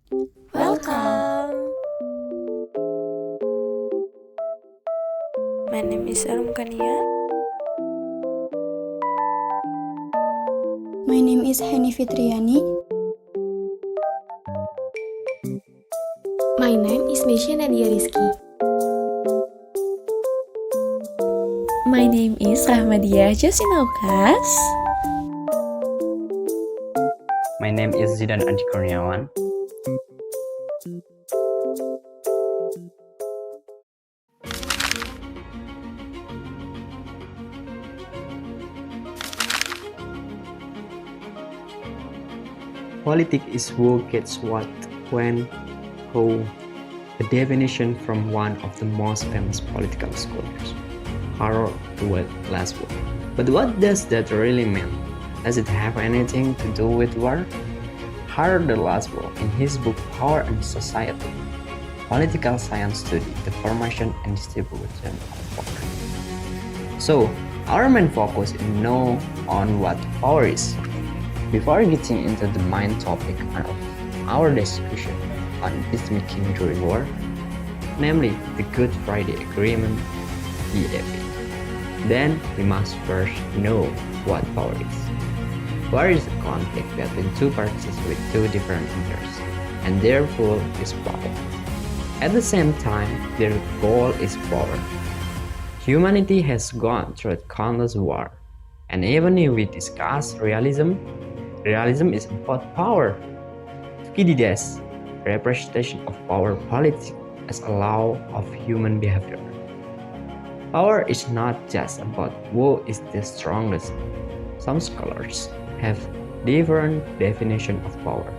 Welcome! My name is Arum Kania. My name is Hani Fitriani. My name is Mesya Nadia Rizky. My name is Rahmadia Jasinaukas. My name is Zidan Adi Kurniawan. Politics is who gets what, when, how. A definition from one of the most famous political scholars, Harold Laswell. But what does that really mean? Does it have anything to do with war? Harold Laswell, in his book Power and Society, Political Science Study the Formation and Distribution of Power. So, our main focus is now on what power is. Before getting into the main topic of our discussion on peacemaking during war, namely the Good Friday Agreement, GFA, then we must first know what power is. War is a conflict between two parties with two different interests, and their goal is power. At the same time, their goal is power. Humanity has gone through countless wars, and even if we discuss realism is about power. Thucydides' representation of power politics as a law of human behavior. Power is not just about who is the strongest. Some scholars have different definitions of power.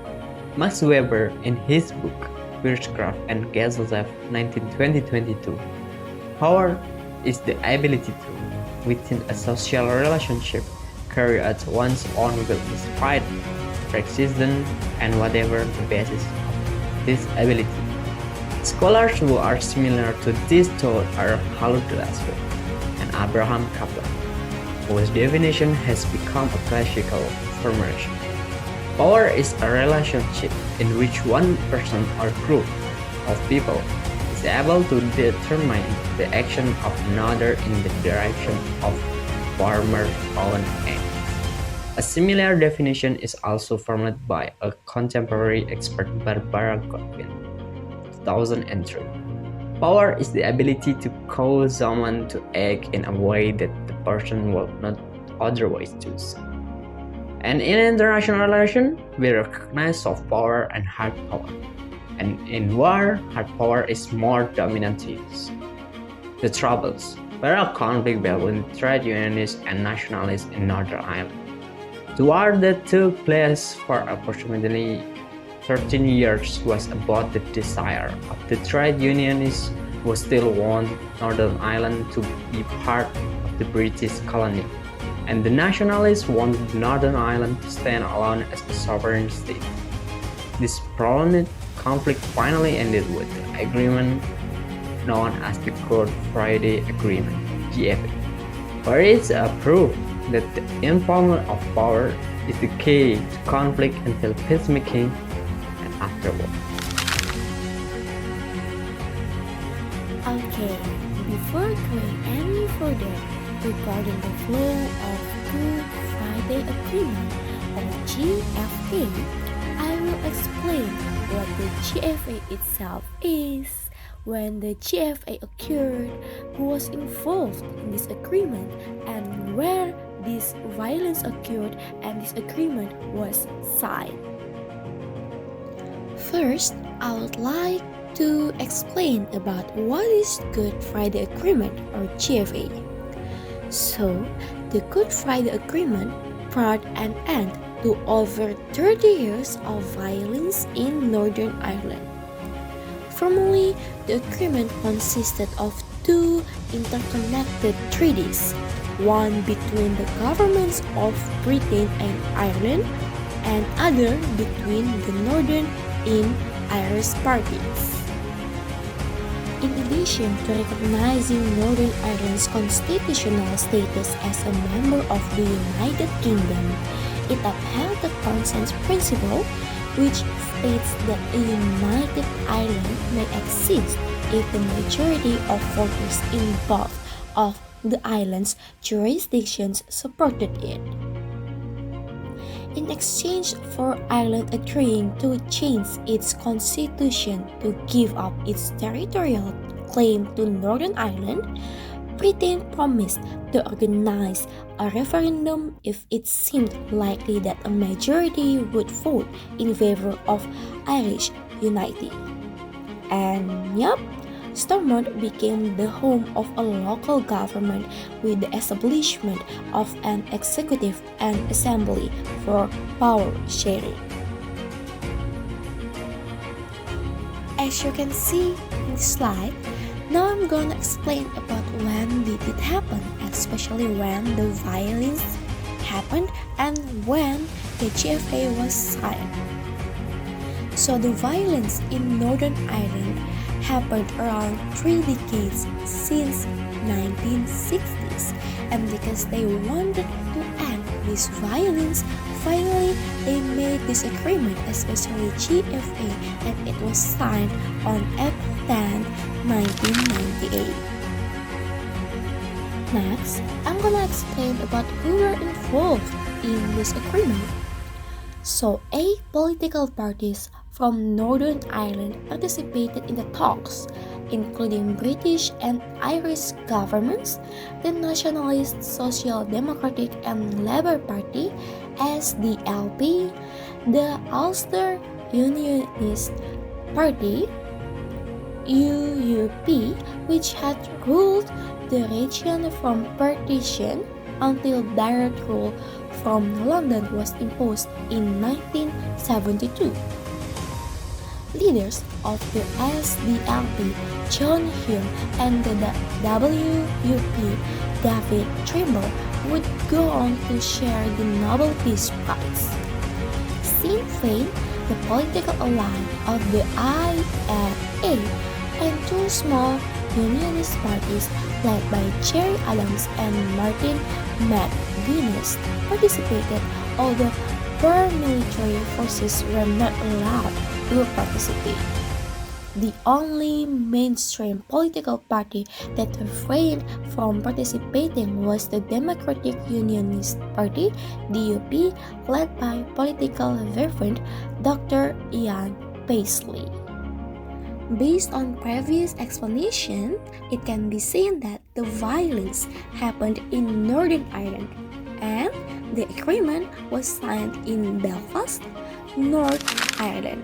Max Weber, in his book Witchcraft and Gesellschaft 1922, power is the ability to, within a social relationship, carry out one's own will despite resistance and whatever the basis of this ability. Scholars who are similar to this thought are Harold Laswell and Abraham Kaplan, whose definition has become a classical formulation. Power is a relationship in which one person or group of people is able to determine the action of another in the direction of former's own aim. A similar definition is also formulated by a contemporary expert, Barbara Godwin, 2003. Power is the ability to cause someone to act in a way that the person will not otherwise choose. And in international relations, we recognize soft power and hard power. And in war, hard power is more dominant use. The Troubles were a conflict between trade unionists and nationalists in Northern Ireland. The war that took place for approximately 13 years was about the desire of the trade unionists who still want Northern Ireland to be part of the British colony, and the nationalists wanted Northern Ireland to stand alone as a sovereign state. This prolonged conflict finally ended with the agreement known as the Good Friday Agreement, GFA, where it's a proof that the involvement of power is the key to conflict until peacemaking and afterward. Okay, before going any further regarding the flow of Good Friday Agreement or GFA, I will explain what the GFA itself is. When the GFA occurred, who was involved in this agreement, and where this violence occurred and this agreement was signed. First, I would like to explain about what is Good Friday Agreement or GFA. So, the Good Friday Agreement brought an end to over 30 years of violence in Northern Ireland. Formally, the agreement consisted of two interconnected treaties, one between the governments of Britain and Ireland, and other between the Northern and Irish parties. In addition to recognizing Northern Ireland's constitutional status as a member of the United Kingdom, it upheld the consent principle, which states that a united Ireland may exist if the majority of voters in both of the island's jurisdictions supported it. In exchange for Ireland agreeing to change its constitution to give up its territorial claim to Northern Ireland, Britain promised to organize a referendum if it seemed likely that a majority would vote in favor of Irish unity. And yup, Stormont became the home of a local government with the establishment of an executive and assembly for power sharing. As you can see in this slide, now I'm gonna explain about when did it happen, especially when the violence happened and when the GFA was signed. So the violence in Northern Ireland happened around 3 decades since 1960s, and because they wanted to end this violence, finally they made this agreement, especially GFA, and it was signed on April 10, 1998. Next, I'm gonna explain about who were involved in this agreement. So, political parties from Northern Ireland participated in the talks, including British and Irish governments, the Nationalist, Social Democratic and Labour Party, SDLP, the Ulster Unionist Party, UUP, which had ruled the region from partition until direct rule from London was imposed in 1972. Leaders of the SDLP, John Hume, and the WUP, David Trimble, would go on to share the Nobel Peace Prize. Sinn Féin, the political ally of the IRA, and two small unionist parties led by Gerry Adams and Martin McGuinness participated, although paramilitary forces were not allowed to participate. The only mainstream political party that refrained from participating was the Democratic Unionist Party, DUP, led by political veteran Dr. Ian Paisley. Based on previous explanation, it can be seen that the violence happened in Northern Ireland and the agreement was signed in Belfast, North Ireland.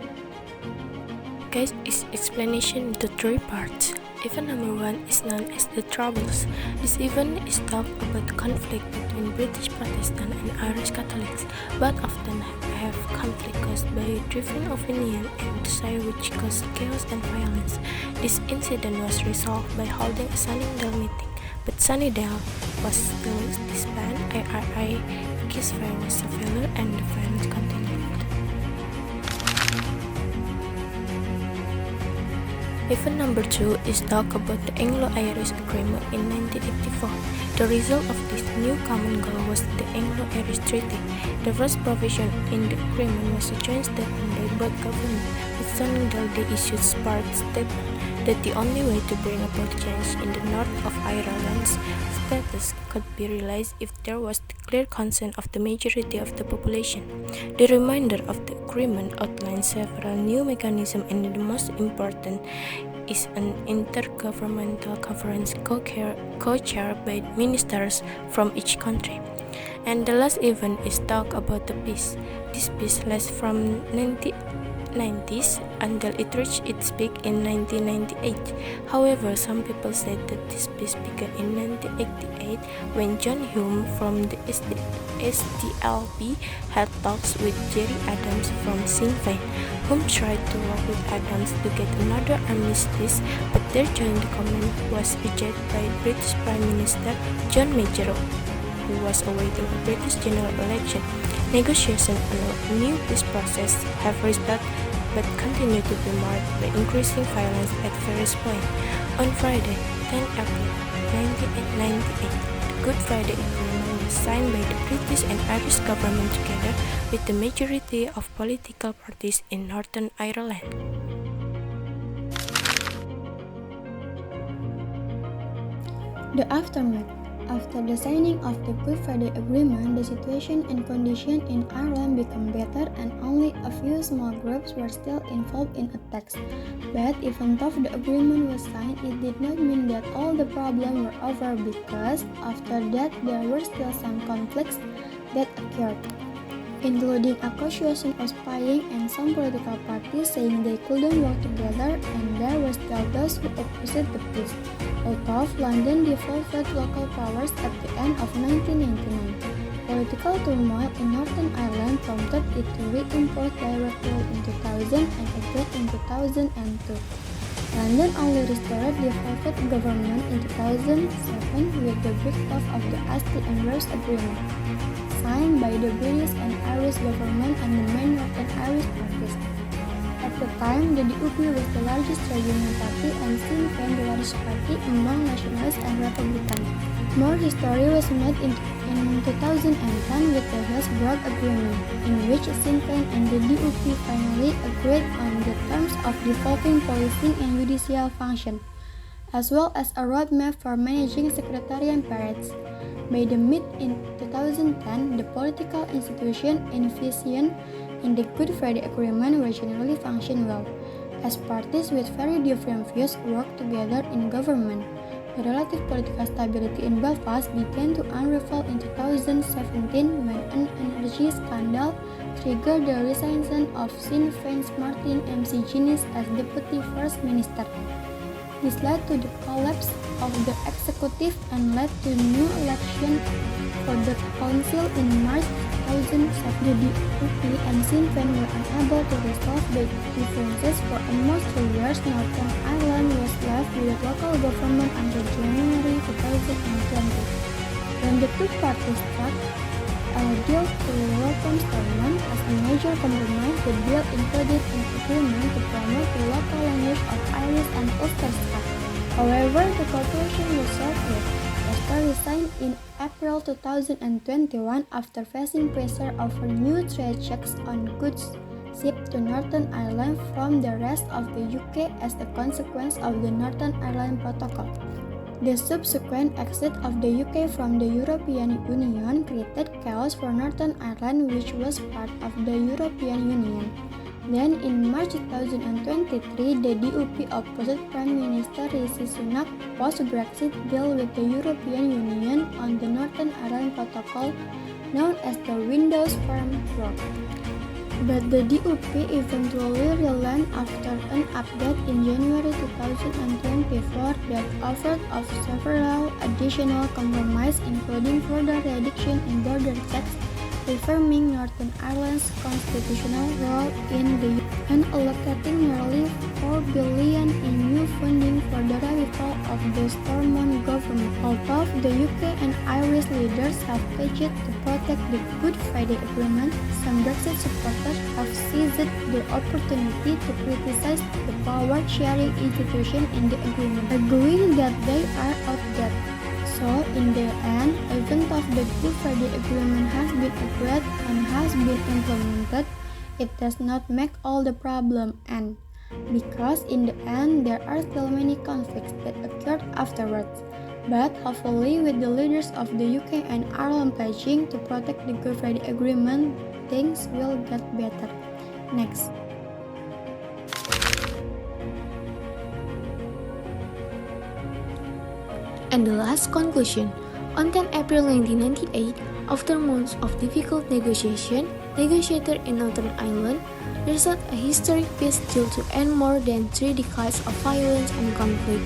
Guys, its explanation into 3 parts. Event number 1 is known as the Troubles. This event is talk about the conflict between British Protestant and Irish Catholics, but often have conflict caused by different opinion and desire which caused chaos and violence. This incident was resolved by holding a Sunnydale meeting, but Sunnydale was still disbanded. IRA ceasefire was a failure and the violence continued. Event number 2 is talk about the Anglo-Irish Agreement in 1984. The result of this new common goal was the Anglo-Irish Treaty. The first provision in the agreement was a joint statement by both governments. With Sunnydale, they issued part statement that the only way to bring about change in the north of Ireland's status could be realized if there was the clear consent of the majority of the population. The remainder of the agreement outlines several new mechanisms, and the most important is an intergovernmental conference co-chaired by ministers from each country. And the last event is talk about the peace. This peace lasts from 1990s until it reached its peak in 1998. However, some people said that this peace began in 1988 when John Hume from the SDLP had talks with Gerry Adams from Sinn Féin. Hume tried to work with Adams to get another armistice, but their joint document was rejected by British Prime Minister John Major, who was awaiting a British general election. Negotiations on a new peace process have restarted but continue to be marked by increasing violence at various points. On Friday, 10 April 1998, the Good Friday Agreement was signed by the British and Irish government together with the majority of political parties in Northern Ireland. The aftermath. After the signing of the Good Friday Agreement, the situation and condition in Ireland became better and only a few small groups were still involved in attacks. But even though the agreement was signed, it did not mean that all the problems were over because after that there were still some conflicts that occurred, including accusation of spying and some political parties saying they couldn't work together, and there were still those who opposed the peace. Although London devolved local powers at the end of 1999, political turmoil in Northern Ireland prompted it to reimpose direct rule in 2000 and again in 2002. London only restored devolved government in 2007 with the break-off of the Asti and Rose Agreement, signed by the British and Irish government and the main Northern Irish parties. At the time, the DUP was the largest regional party and Sinn Féin the largest party among nationalists and Republicans. More history was made in 2010 with the Hillsborough Agreement, in which Sinn Féin and the DUP finally agreed on the terms of devolving policing and judicial function, as well as a roadmap for managing sectarian parades. By the mid in 2010, the political institution envisioned in the Good Friday Agreement were generally function well, as parties with very different views worked together in government. The relative political stability in Belfast began to unravel in 2017 when an energy scandal triggered the resignation of Sinn Féin's Martin McGuinness as Deputy First Minister. This led to the collapse of the executive and led to new election for the council in March 2007. The DUP and Sinn Féin were unable to resolve the differences for almost 2 years. Northern Ireland was left with local government until January 2020. When the two parties struck a deal to welcome Stormont as a major compromise, the deal included an agreement to promote the local language of Irish and Ulster Scots. However, the cooperation was short-lived. Ulster resigned in April 2021 after facing pressure over new trade checks on goods shipped to Northern Ireland from the rest of the UK as a consequence of the Northern Ireland Protocol. The subsequent exit of the UK from the European Union created chaos for Northern Ireland, which was part of the European Union. Then, in March 2023, the DUP opposed Prime Minister Rishi Sunak's post-Brexit deal with the European Union on the Northern Ireland Protocol, known as the Windows Framework. But the DUP eventually relented after an update in January 2024 that offered of several additional compromises, including further reduction in border checks, reaffirming Northern Ireland's constitutional role in the EU, and allocating nearly $4 billion in new funding for the revival of the Stormont government. Although the UK and Irish leaders have pledged to protect the Good Friday Agreement, some Brexit supporters have seized the opportunity to criticize the power-sharing institution in the agreement, arguing that they are outdated. So, in the end, even though the Good Friday Agreement has been agreed and has been implemented, it does not make all the problem end, because in the end there are still many conflicts that occurred afterwards. But hopefully, with the leaders of the UK and Ireland pledging to protect the Good Friday Agreement, things will get better. Next. And the last conclusion, on 10 April 1998, after months of difficult negotiation, negotiators in Northern Ireland reached a historic peace deal to end more than 3 decades of violence and conflict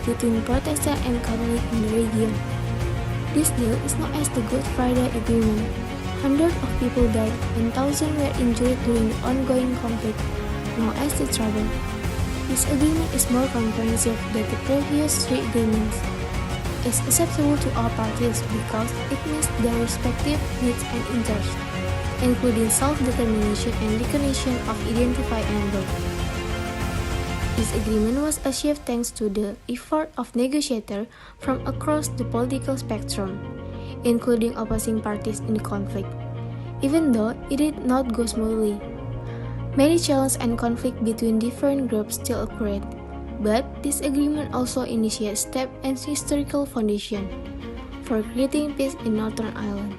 between Protestant and Catholic in the region. This deal is known as the Good Friday Agreement. Hundreds of people died and thousands were injured during the ongoing conflict, known as the Trouble. This agreement is more comprehensive than the previous 3 agreements. Is acceptable to all parties because it meets their respective needs and interests, including self-determination and recognition of identity and birth. This agreement was achieved thanks to the effort of negotiators from across the political spectrum. including opposing parties in the conflict. Even though it did not go smoothly, many challenges and conflict between different groups still occurred, but this agreement also initiates step and historical foundation for creating peace in Northern Ireland.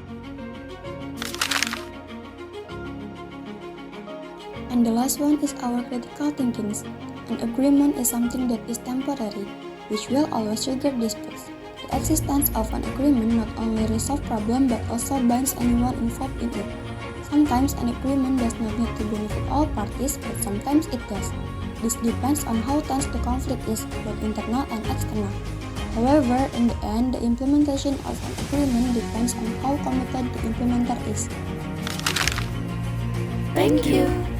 And the last one is our critical thinking. An agreement is something that is temporary, which will always trigger disputes. The existence of an agreement not only resolves problems but also binds anyone involved in it. Sometimes an agreement does not need to benefit all parties, but sometimes it does. This depends on how tense the conflict is, both internal and external. However, in the end, the implementation of an agreement depends on how committed the implementer is. Thank you.